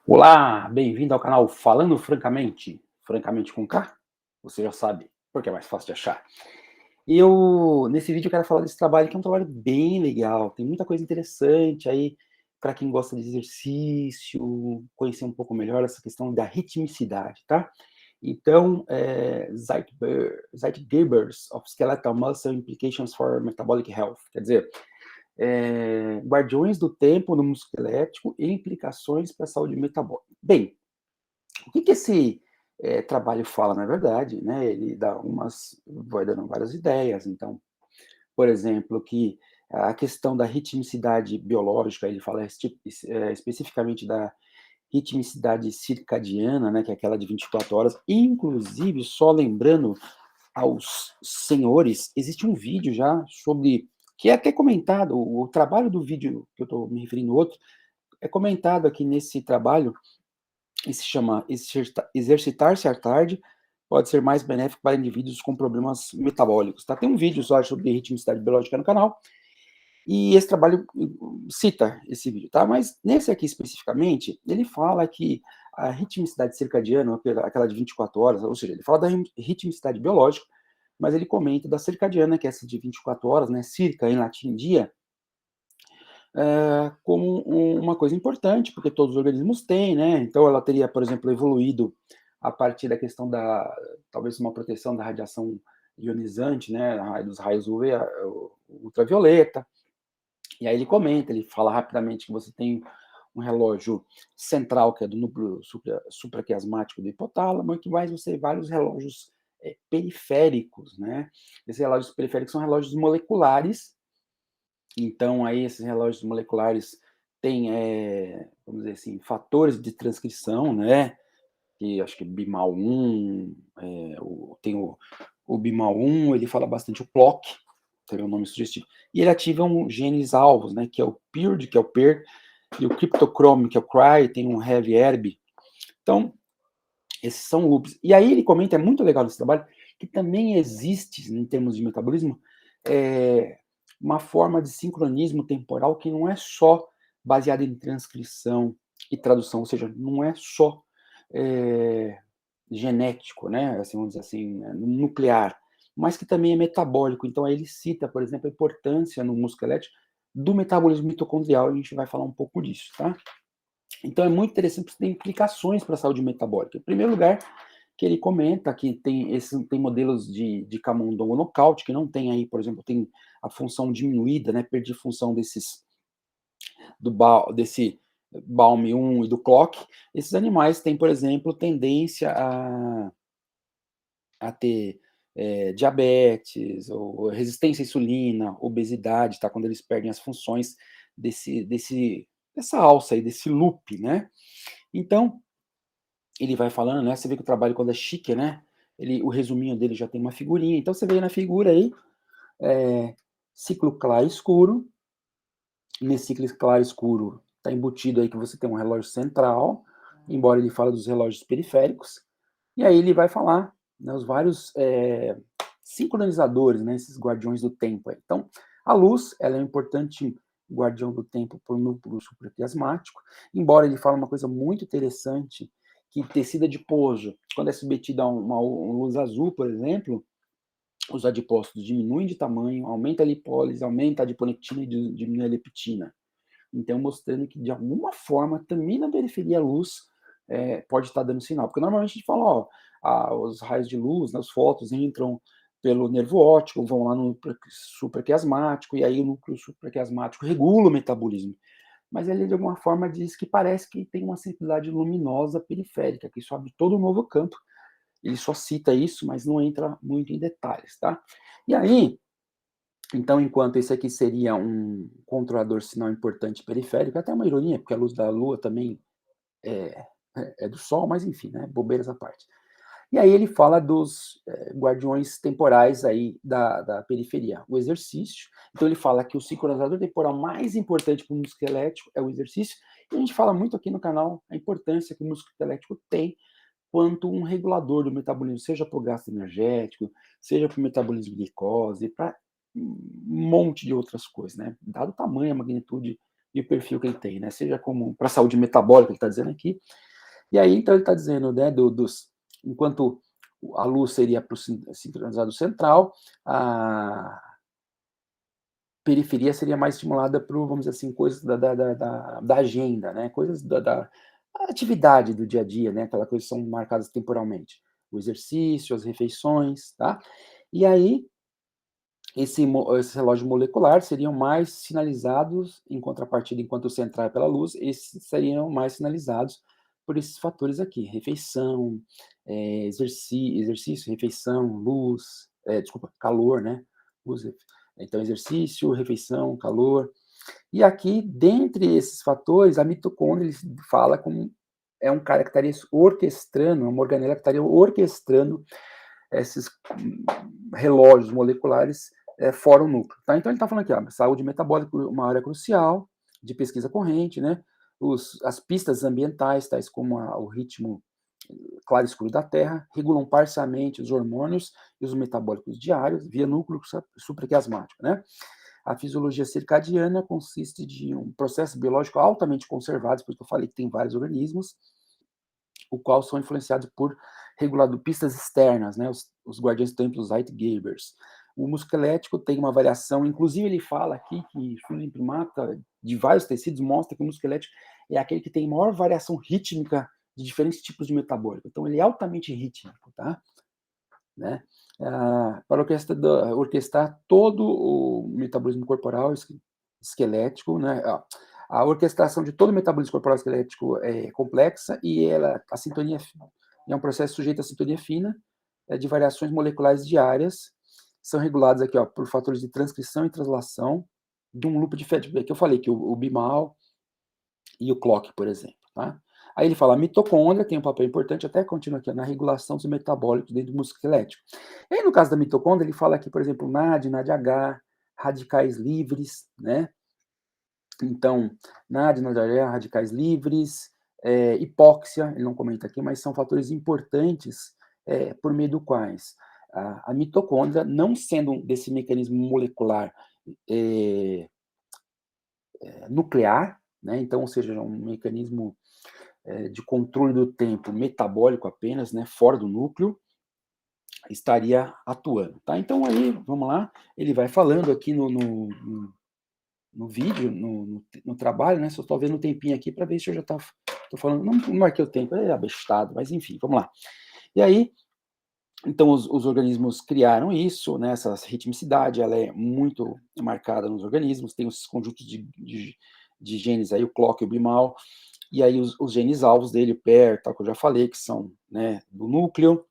Olá, bem-vindo ao canal Falando Francamente, francamente com K, você já sabe, porque é mais fácil de achar. Nesse vídeo, eu quero falar desse trabalho, que é um trabalho bem legal, tem muita coisa interessante aí, para quem gosta de exercício, conhecer um pouco melhor essa questão da ritmicidade, tá? Então, Zeitgebers of Skeletal Muscle Implications for Metabolic Health, quer dizer, Guardiões do Tempo no Músculo Esquelético e implicações para a saúde metabólica. Bem, o que esse trabalho fala, na verdade, né? Ele vai dando várias ideias. Então, por exemplo, que a questão da ritmicidade biológica, ele fala especificamente da ritmicidade circadiana, né? Que é aquela de 24 horas. Inclusive, só lembrando aos senhores, existe um vídeo já sobre, que é até comentado, o trabalho do vídeo que eu estou me referindo outro, é comentado aqui nesse trabalho, e se chama Exercitar-se à tarde pode ser mais benéfico para indivíduos com problemas metabólicos, tá? Tem um vídeo só sobre ritmicidade biológica no canal, e esse trabalho cita esse vídeo, tá? Mas nesse aqui especificamente, ele fala que a ritmicidade circadiana, aquela de 24 horas, ou seja, ele fala da ritmicidade biológica, mas ele comenta da circadiana, que é essa de 24 horas, né? Circa, em latim, dia, como uma coisa importante, porque todos os organismos têm, né? Então ela teria, por exemplo, evoluído a partir da questão talvez uma proteção da radiação ionizante, né? Dos raios UV, ultravioleta. E aí ele comenta, ele fala rapidamente que você tem um relógio central, que é do núcleo supraquiasmático do hipotálamo, e que mais você tem vários relógios periféricos, né? Esses relógios periféricos são relógios moleculares. Então, aí, esses relógios moleculares têm, vamos dizer assim, fatores de transcrição, né? Que acho que BIMAL1, tem o BIMAL1, ele fala bastante o clock, tem um nome sugestivo, e ele ativa genes alvos, né? Que é o PIRD, que é o PER, e o Cryptochrome, que é o CRY, tem um Heavy Herb. Então, esses são loops. E aí ele comenta, é muito legal nesse trabalho, que também existe, em termos de metabolismo, uma forma de sincronismo temporal que não é só baseada em transcrição e tradução, ou seja, não é só genético, né, assim, vamos dizer assim, nuclear, mas que também é metabólico. Então aí ele cita, por exemplo, a importância no músculo elétrico do metabolismo mitocondrial, e a gente vai falar um pouco disso, tá? Então é muito interessante, porque tem implicações para a saúde metabólica. Em primeiro lugar, que ele comenta que tem modelos de camundongo nocaute, que não tem aí, por exemplo, tem a função diminuída, né, perdi função desse BALM1 e do clock. Esses animais têm, por exemplo, tendência a ter diabetes, ou resistência à insulina, obesidade, tá, quando eles perdem as funções dessa alça aí, desse loop, né? Então, ele vai falando, né? Você vê que o trabalho, quando é chique, né? O resuminho dele já tem uma figurinha. Então você vê na figura aí, ciclo claro escuro. Nesse ciclo claro escuro está embutido aí que você tem um relógio central, embora ele fale dos relógios periféricos. E aí ele vai falar, né, os vários sincronizadores, né? Esses guardiões do tempo aí. Então, a luz, ela é um importante guardião do tempo para o núcleo supraquiasmático, embora ele fale uma coisa muito interessante, que tecido adiposo, quando é submetido a uma luz azul, por exemplo, os adipócitos diminuem de tamanho, aumenta a lipólise, aumenta a adiponectina e diminui a leptina. Então, mostrando que, de alguma forma, também na periferia a luz pode estar dando sinal. Porque normalmente a gente fala, os raios de luz, né, os fótons entram pelo nervo óptico, vão lá no núcleo supraquiasmático, e aí o núcleo supraquiasmático regula o metabolismo. Mas ele, de alguma forma, diz que parece que tem uma sensibilidade luminosa periférica, que isso abre todo um novo campo. Ele só cita isso, mas não entra muito em detalhes, tá? E aí, então, enquanto esse aqui seria um controlador sinal importante periférico, até uma ironia, porque a luz da Lua também é, é do Sol, mas enfim, né, bobeiras à parte. E aí ele fala dos guardiões temporais aí da periferia, o exercício. Então ele fala que o sincronizador temporal mais importante para o músculo esquelético é o exercício, e a gente fala muito aqui no canal a importância que o músculo esquelético tem quanto um regulador do metabolismo, seja para o gasto energético, seja para o metabolismo de glicose, para um monte de outras coisas, né? Dado o tamanho, a magnitude e o perfil que ele tem, né? Seja como para a saúde metabólica, ele está dizendo aqui. E aí, então, ele está dizendo, né, enquanto a luz seria para o sincronizado central, a periferia seria mais estimulada para, vamos dizer assim, coisas da agenda, né? Coisas da atividade do dia a dia, né? Aquelas coisas que são marcadas temporalmente. O exercício, as refeições, tá? E aí, esse relógio molecular seriam mais sinalizados, em contrapartida, enquanto o central é pela luz, esses seriam mais sinalizados por esses fatores aqui: refeição, exercício, refeição, luz, desculpa, calor, né? Luz, então, exercício, refeição, calor. E aqui, dentre esses fatores, a mitocôndria, ele fala como é um cara que estaria orquestrando, uma organela que estaria orquestrando esses relógios moleculares fora o núcleo. Tá? Então, ele está falando aqui, ó, saúde metabólica, uma área crucial de pesquisa corrente, né? As pistas ambientais, tais como o ritmo claro e escuro da Terra, regulam parcialmente os hormônios e os metabólicos diários via núcleo supraquiasmático, né? A fisiologia circadiana consiste de um processo biológico altamente conservado, porque eu falei que tem vários organismos, o qual são influenciados por pistas externas, né, os guardiões do templo, os Zeitgebers. O musculoesquelético tem uma variação, inclusive ele fala aqui que estudo em primata de vários tecidos mostra que o musculoesquelético é aquele que tem maior variação rítmica de diferentes tipos de metabólico. Então ele é altamente rítmico, tá? Né? Para orquestrar todo o metabolismo corporal esquelético, né? A orquestração de todo o metabolismo corporal esquelético é complexa e a sintonia é um processo sujeito à sintonia fina de variações moleculares diárias, são regulados aqui, ó, por fatores de transcrição e translação de um loop de feedback. Eu falei que o bimal e o clock, por exemplo, tá? Aí ele fala, a mitocôndria tem um papel importante, até continua aqui, na regulação dos metabólicos dentro do músculo esquelético. E aí, no caso da mitocôndria, ele fala aqui, por exemplo, NAD, NADH, radicais livres, né? Então, NAD, NADH, radicais livres, hipóxia, ele não comenta aqui, mas são fatores importantes por meio do quais a mitocôndria, não sendo desse mecanismo molecular nuclear, né? Então, ou seja, um mecanismo de controle do tempo metabólico apenas, né, fora do núcleo, estaria atuando, tá? Então aí, vamos lá, ele vai falando aqui no vídeo, no trabalho, né? Só estou vendo um tempinho aqui para ver se eu já estou falando, não marquei o tempo, é abestado, mas enfim, vamos lá. E aí, então os organismos criaram isso, né? Essa ritmicidade, ela é muito marcada nos organismos, tem esses conjuntos de genes aí, o clock e o bimal, e aí os genes alvos dele, o PER, tal, que eu já falei, que são, né, do núcleo,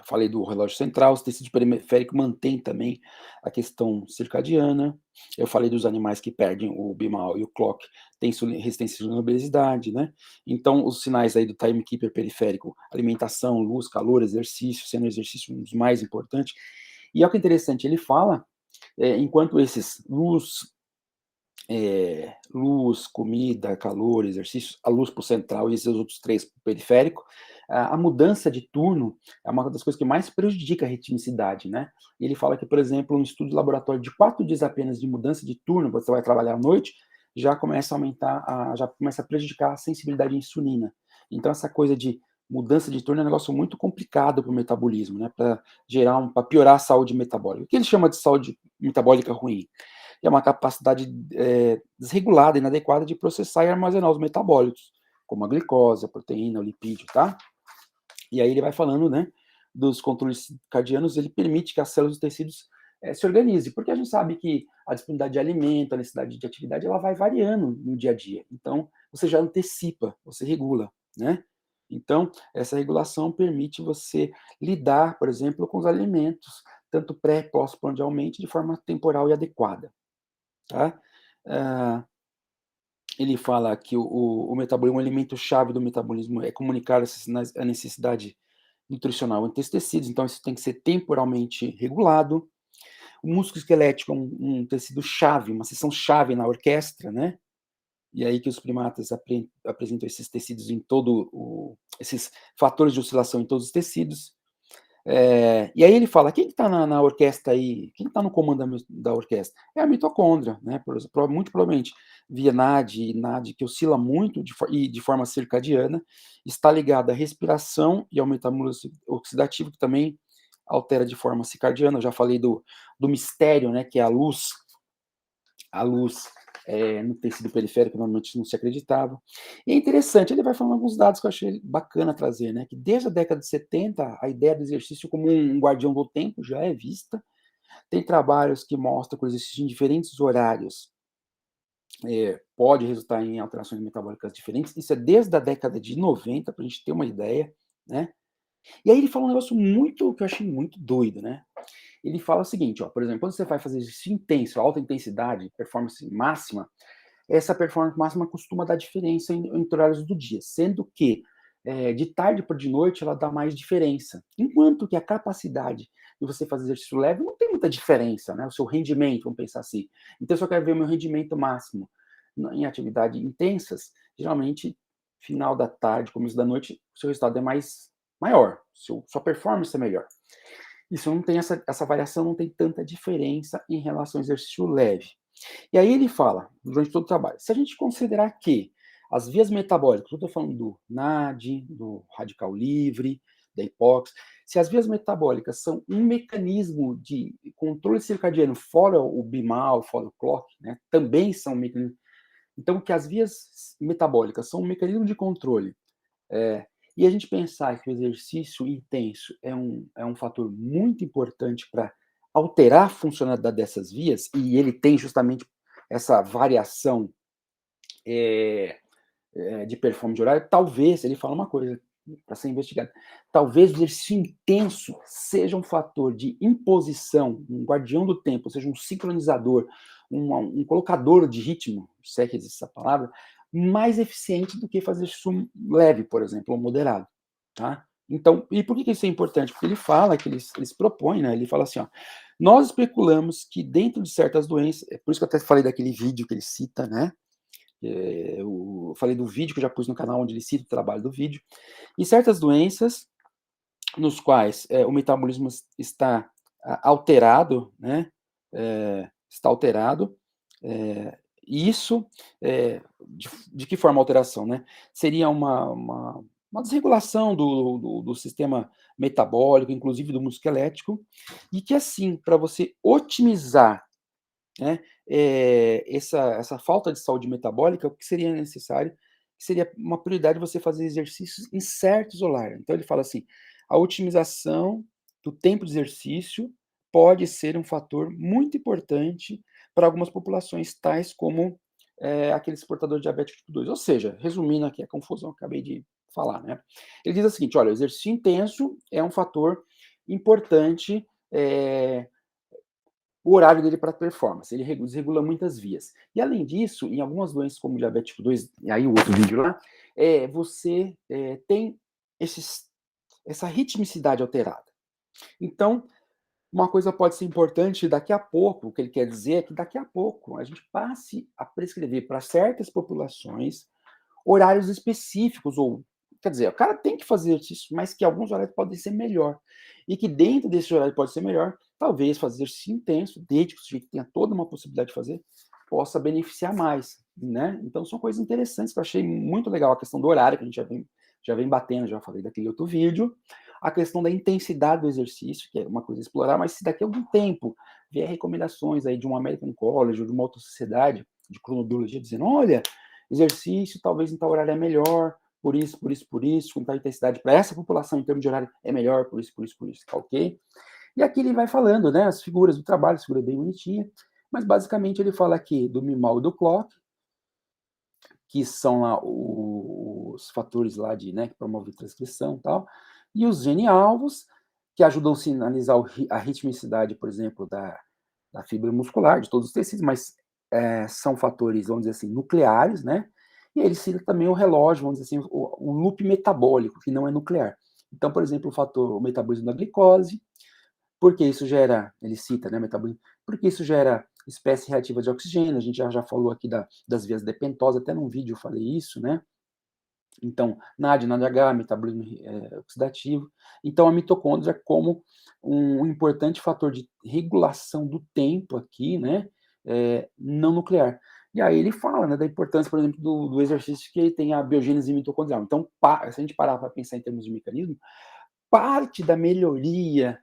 falei do relógio central, os tecidos periféricos mantêm também a questão circadiana, eu falei dos animais que perdem o bimal e o clock, tem resistência à obesidade, né? Então, os sinais aí do timekeeper periférico, alimentação, luz, calor, exercício, sendo o exercício um dos mais importantes, e é o que é interessante, ele fala, enquanto esses luz, comida, calor, exercício, a luz para o central e esses outros três para o periférico, a mudança de turno é uma das coisas que mais prejudica a ritmicidade, né? E ele fala que, por exemplo, um estudo de laboratório de 4 dias apenas de mudança de turno, você vai trabalhar à noite, já começa a aumentar, já começa a prejudicar a sensibilidade à insulina. Então, essa coisa de mudança de turno é um negócio muito complicado para o metabolismo, né? Para piorar a saúde metabólica. O que ele chama de saúde metabólica ruim? É uma capacidade desregulada, inadequada de processar e armazenar os metabólitos, como a glicose, a proteína, o lipídio, tá? E aí ele vai falando, né, dos controles circadianos, ele permite que as células dos tecidos se organizem, porque a gente sabe que a disponibilidade de alimento, a necessidade de atividade, ela vai variando no dia a dia. Então, você já antecipa, você regula, né? Então, essa regulação permite você lidar, por exemplo, com os alimentos, tanto pré e pós-prandialmente, de forma temporal e adequada. Tá? Ele fala que o metabolismo, um elemento-chave do metabolismo é comunicar a necessidade nutricional entre os tecidos, então isso tem que ser temporalmente regulado. O músculo esquelético é um tecido-chave, uma seção-chave na orquestra, né? E aí que os primatas apresentam esses tecidos esses fatores de oscilação em todos os tecidos. E aí ele fala, quem que está na orquestra aí, quem está no comando da orquestra? É a mitocôndria, né? Muito provavelmente via NAD, NAD que oscila muito e de forma circadiana, está ligada à respiração e ao metabolismo oxidativo, que também altera de forma circadiana. Eu já falei do mistério, né? Que é a luz no tecido periférico, normalmente não se acreditava. E é interessante, ele vai falando alguns dados que eu achei bacana trazer, né? Que desde a década de 70, a ideia do exercício como um guardião do tempo já é vista. Tem trabalhos que mostram que o exercício em diferentes horários pode resultar em alterações metabólicas diferentes. Isso é desde a década de 90, para a gente ter uma ideia, né? E aí ele fala um negócio muito, que eu achei muito doido, né? Ele fala o seguinte, ó, por exemplo, quando você vai fazer exercício intenso, alta intensidade, performance máxima, essa performance máxima costuma dar diferença entre horários do dia, sendo que de tarde para de noite ela dá mais diferença. Enquanto que a capacidade de você fazer exercício leve não tem muita diferença, né? O seu rendimento, vamos pensar assim. Então, se eu quero ver o meu rendimento máximo em atividades intensas, geralmente, final da tarde, começo da noite, o seu resultado é maior, sua performance é melhor. Isso não tem essa variação, não tem tanta diferença em relação ao exercício leve. E aí ele fala, durante todo o trabalho, se a gente considerar que as vias metabólicas, eu estou falando do NAD, do radical livre, da hipóxia, se as vias metabólicas são um mecanismo de controle circadiano, fora o bimal, fora o clock, né, também são mecanismos. Então, que as vias metabólicas são um mecanismo de controle, e a gente pensar que o exercício intenso é um fator muito importante para alterar a funcionalidade dessas vias, e ele tem justamente essa variação de performance de horário, talvez, ele fala uma coisa para ser investigado, talvez o exercício intenso seja um fator de imposição, um guardião do tempo, ou seja, um sincronizador, um colocador de ritmo, se é que existe essa palavra, mais eficiente do que fazer exercício leve, por exemplo, ou moderado. Tá? Então, e por que isso é importante? Porque ele fala, que eles propõem, né? Ele fala assim, ó, nós especulamos que dentro de certas doenças, é por isso que eu até falei daquele vídeo que ele cita, né? Eu falei do vídeo que eu já pus no canal, onde ele cita o trabalho do vídeo, e certas doenças nos quais o metabolismo está alterado, né? Está alterado, isso, de que forma a alteração, né? Seria uma desregulação do sistema metabólico, inclusive do musculoesquelético, e que assim, para você otimizar, né, essa falta de saúde metabólica, o que seria necessário? Seria uma prioridade você fazer exercícios em certos horários. Então ele fala assim, a otimização do tempo de exercício pode ser um fator muito importante para algumas populações, tais como aqueles portadores de diabetes tipo 2. Ou seja, resumindo aqui a confusão que eu acabei de falar, né? Ele diz o seguinte, olha, o exercício intenso é um fator importante o horário dele para performance, ele desregula muitas vias. E além disso, em algumas doenças como diabetes tipo 2, e aí o outro vídeo lá, você tem essa ritmicidade alterada. Então, uma coisa pode ser importante daqui a pouco, o que ele quer dizer é que daqui a pouco a gente passe a prescrever para certas populações horários específicos, ou, quer dizer, o cara tem que fazer exercício, mas que alguns horários podem ser melhor. E que dentro desse horário pode ser melhor, talvez fazer exercício intenso, desde que o sujeito tenha toda uma possibilidade de fazer, possa beneficiar mais, né? Então são coisas interessantes que eu achei muito legal, a questão do horário, que a gente já vem batendo, já falei daquele outro vídeo, a questão da intensidade do exercício, que é uma coisa a explorar, mas se daqui a algum tempo vier recomendações aí de um American College ou de uma outra sociedade de cronobiologia dizendo, olha, exercício talvez em tal horário é melhor, por isso, com tal intensidade para essa população em termos de horário é melhor, por isso, tá ok? E aqui ele vai falando, né, as figuras do trabalho, figura bem bonitinha, mas basicamente ele fala aqui do mimal e do clock, que são lá os fatores lá né, que promovem transcrição e tal, e os gene-alvos, que ajudam a sinalizar a ritmicidade, por exemplo, da fibra muscular, de todos os tecidos, mas são fatores, vamos dizer assim, nucleares, né? E ele cita também o relógio, vamos dizer assim, o loop metabólico, que não é nuclear. Então, por exemplo, o metabolismo da glicose, porque isso gera, ele cita, né, metabolismo, porque isso gera espécie reativa de oxigênio, a gente já falou aqui das vias de pentose, até num vídeo eu falei isso, né? Então, NAD, NADH, metabolismo oxidativo. Então, a mitocôndria como um importante fator de regulação do tempo aqui, né, não nuclear. E aí ele fala, né, da importância, por exemplo, do exercício que ele tem a biogênese mitocondrial. Então, se a gente parar para pensar em termos de mecanismo, parte da melhoria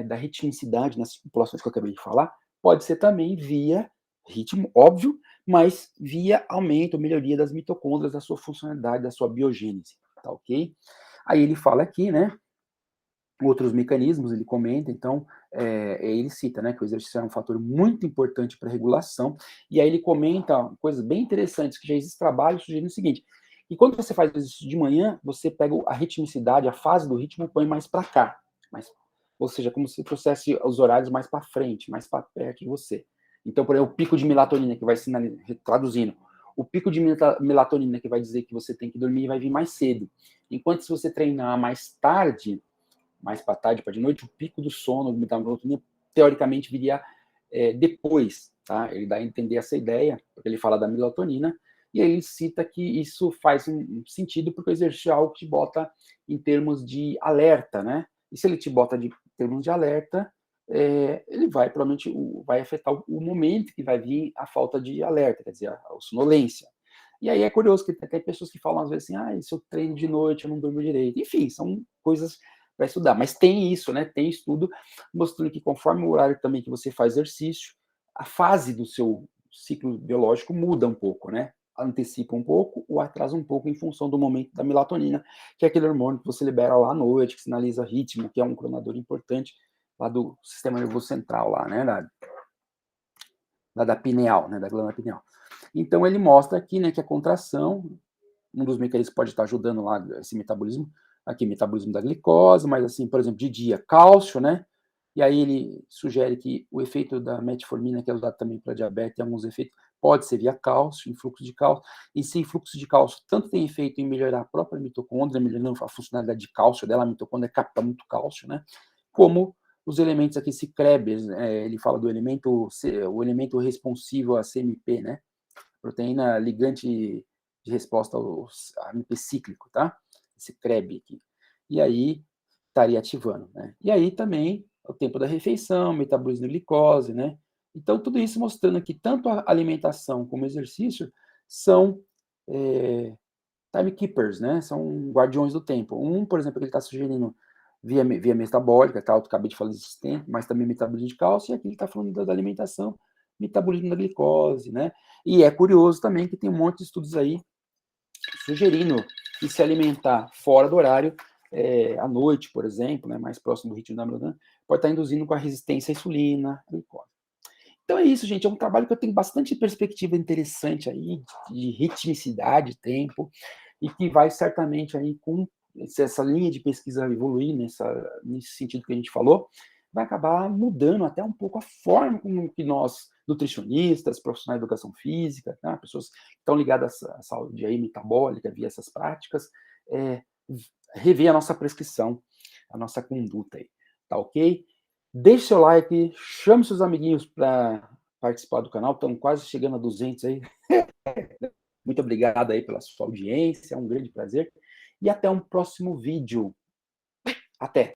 da ritmicidade nessas populações que eu acabei de falar, pode ser também via ritmo, óbvio, mas via aumento, melhoria das mitocôndrias, da sua funcionalidade, da sua biogênese, tá ok? Aí ele fala aqui, né, outros mecanismos, ele comenta, então, ele cita, né, que o exercício é um fator muito importante para a regulação, e aí ele comenta coisas bem interessantes, que já existe trabalho sugerindo o seguinte, e quando você faz exercício de manhã, você pega a ritmicidade, a fase do ritmo, põe mais para cá, ou seja, como se trouxesse os horários mais para frente, mais para perto de você. Então, por exemplo, o pico de melatonina, que vai sinalizar, traduzindo, o pico de melatonina que vai dizer que você tem que dormir vai vir mais cedo. Enquanto se você treinar mais tarde, mais para tarde, para de noite, o pico do sono, da melatonina, teoricamente viria depois, tá? Ele dá a entender essa ideia, porque ele fala da melatonina, e aí ele cita que isso faz um sentido, porque o exercício é algo que te bota em termos de alerta, né? E se ele te bota em termos de alerta, ele vai, provavelmente, vai afetar o momento que vai vir a falta de alerta, quer dizer, a sonolência. E aí é curioso, que tem pessoas que falam às vezes assim, se eu treino de noite, eu não durmo direito. Enfim, são coisas para estudar. Mas tem isso, né? Tem estudo mostrando que conforme o horário também que você faz exercício, a fase do seu ciclo biológico muda um pouco, né? Antecipa um pouco ou atrasa um pouco em função do momento da melatonina, que é aquele hormônio que você libera lá à noite, que sinaliza ritmo, que é um cronador importante lá do sistema nervoso central, lá, né? Da pineal, né? Da glândula pineal. Então ele mostra aqui, né, que a contração, um dos mecanismos pode estar ajudando lá esse metabolismo, aqui, metabolismo da glicose, mas assim, por exemplo, de dia, cálcio, né? E aí ele sugere que o efeito da metformina, que é usado também para diabetes, tem alguns efeitos, pode ser via cálcio, influxo de cálcio. E se influxo de cálcio tanto tem efeito em melhorar a própria mitocôndria, melhorando a funcionalidade de cálcio dela, a mitocôndria capta muito cálcio, né? Como os elementos aqui, Cicrebes, ele fala do elemento, o elemento responsivo a CMP, né? Proteína ligante de resposta ao AMP cíclico, tá? Esse CREB aqui. E aí estaria ativando, né? E aí também o tempo da refeição, metabolismo de glicose, né? Então, tudo isso mostrando que tanto a alimentação como o exercício são timekeepers, né? São guardiões do tempo. Por exemplo, ele está sugerindo via metabólica, tá? Eu acabei de falar desse tempo, mas também metabolismo de cálcio, e aqui ele está falando da alimentação, metabolismo da glicose, né? E é curioso também que tem um monte de estudos aí sugerindo que se alimentar fora do horário, à noite, por exemplo, né, mais próximo do ritmo da melatonina, pode estar induzindo com a resistência à insulina, glicose. Então é isso, gente. É um trabalho que eu tenho bastante perspectiva interessante aí, de ritmicidade, tempo, e que vai certamente aí com essa linha de pesquisa evoluir nesse sentido que a gente falou, vai acabar mudando até um pouco a forma como que nós, nutricionistas, profissionais de educação física, tá? Pessoas que estão ligadas à saúde aí metabólica via essas práticas, rever a nossa prescrição, a nossa conduta aí, tá ok? Deixe seu like, chame seus amiguinhos para participar do canal, estamos quase chegando a 200 aí. Muito obrigado aí pela sua audiência, é um grande prazer. E até um próximo vídeo. Até!